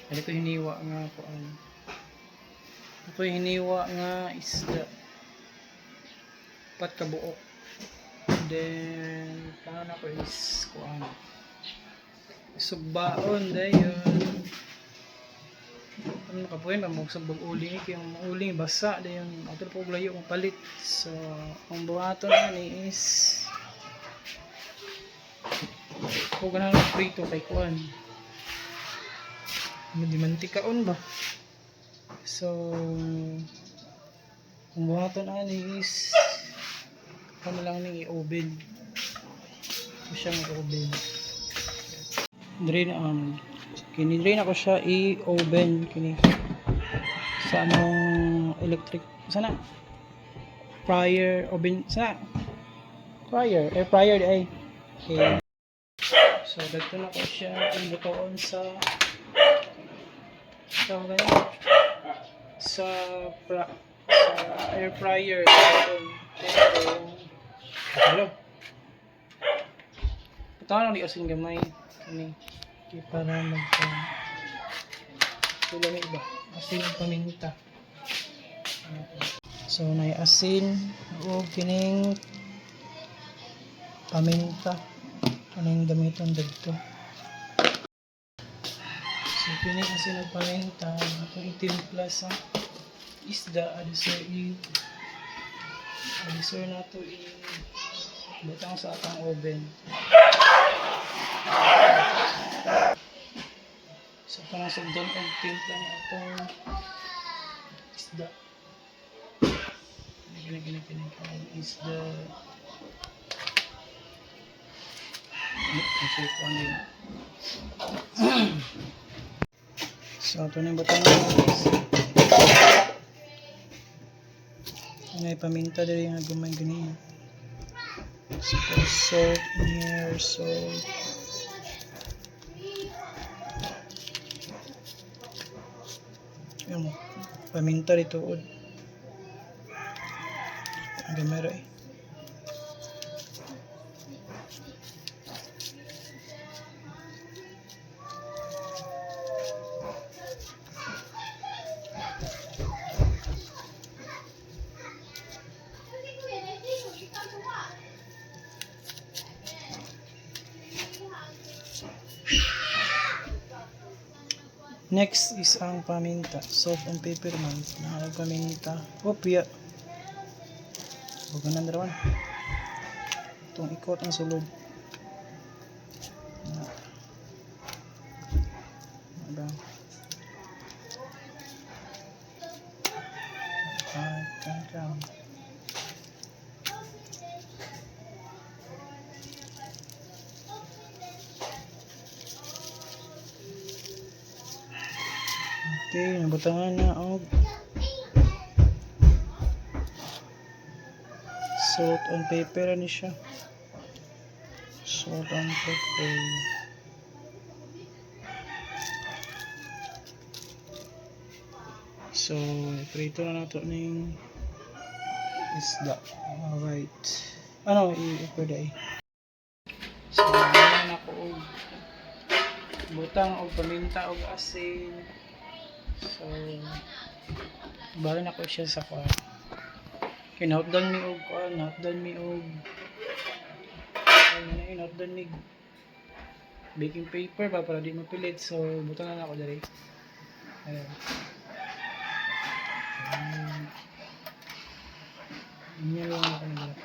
Kaya ito hiniwa nga po. Ito hiniwa nga isda. 4 ka buok. Then, paano ko is kuan. Sugbaon dayon. Ano nakapuin ba mo sagbag uling yung uling basa dayon. Ato po layo ang palit. So, ang buhaton ani is kung ganang prito kay kuan. Hindi mantikaon ba? So, ang buhaton ani is kamo lang ni i-oven. Siya ng oven. Drain kini-drain ako siya i-oven kini sa among electric sana fryer oven sana fryer air fryer ay okay. So dito na ko siya ibutoon sa sa air fryer. Hello. Patawa ni asin gamay kini para tulami ba asin ng paminta. So nay asin o kining paminta kaning gamiton dito. So kining asin ng paminta atong itimpla sa isda adisor nato butang sa atang oven. So parang sugdan og timpla ni atong isda. Kini isda. So ito na yung butang may paminta dali nga gumay ganyan. Salt here, salt. Yung paminta dito od. Gamera eh. Next is ang paminta, salt and pepper man. Ang paminta, opya. Huwag na naman. Itong ikot ang sulod. Okay, nabutangan na og salt and pepper ni siya. Salt and pepper. So, prito na nato ning isda. Alright. Ano i-pwede ay. So, na ko og butang og paminta og asin. So, bali na ko siya sa kuha. Kinahutdan mi og kuha, nahutdan mi og nahutdan mi baking paper ba para di mapilit. So, butang na ako dali. Ayan. Yan lang ako nila.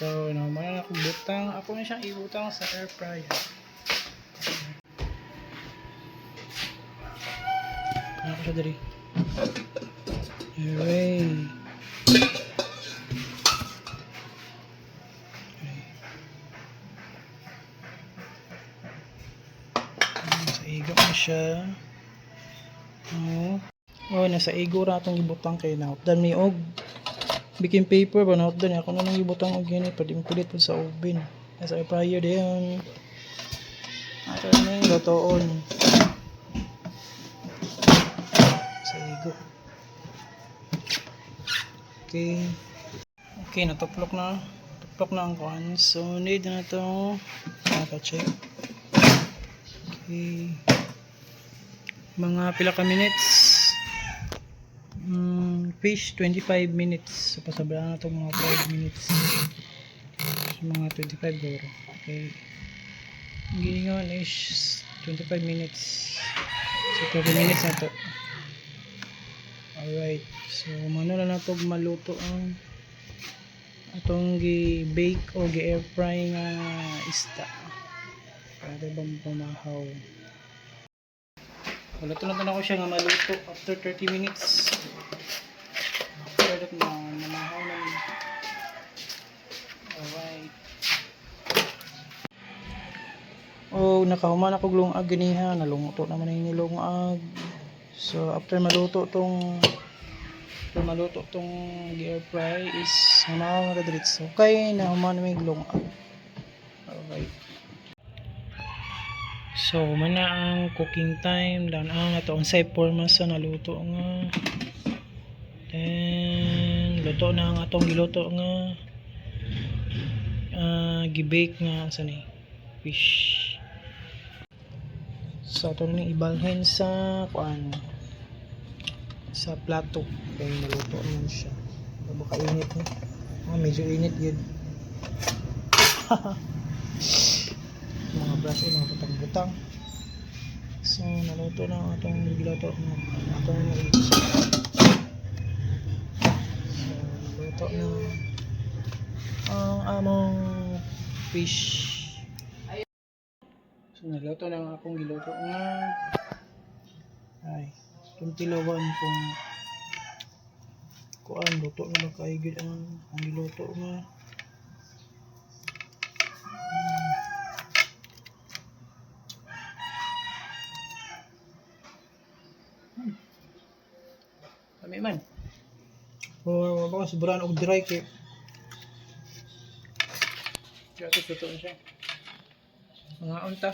So, naman na ako butang. Ako na siyang ibutang sa air fryer. Ano ko siya dali? Hooray! Nasa igo na siya. Nasa igo na itong ibutang kay nautdan mi og baking paper ba nautdan ako na lang ibutang og yun pwede mapilit po sa oven nasa air fryer din ato na yung lutoon Okay. Okay, natuplok na. Tuplok na ang kuan. So, need na ito. Check. Okay. Mga pila ka minutes. Fish, 25 minutes. So, pasablaan na ito mga 5 minutes. So, mga 25 goro. Okay. Ang giningon is 25 minutes. So, 30 minutes na ito. Alright. So, mano na ito maluto ang atong gi-bake o gi-air fry nga isda. Para bang pumahaw. Luto na ako siya nga maluto after 30 minutes. After that na namahaw na. Alright. Oh, nakahuman ako glungag ganiha, nalungto naman yung nilungag. So after maluto tong air fry is namahaw na diretso. Okay, nahuman na may glungag. Alright. So man na ang cooking time, dan ang ato ang side forma sa naluto nga. Then luto na ang atong giluto nga gi-bake nga sa ni fish. So ato ni ibalhin sa kuan sa plato kay naluto naman siya. Baka init no. Medyo init yun. Mga brush mga butang-butang. So naluto na ang atong giluto nga atong so naluto na ang among fish. So naluto na ang akong giluto nga ay tuntilawan kung kuan luto na makaigid ang giluto nga kami man o baka sobrang og dry kay kaya ito na siya mga unta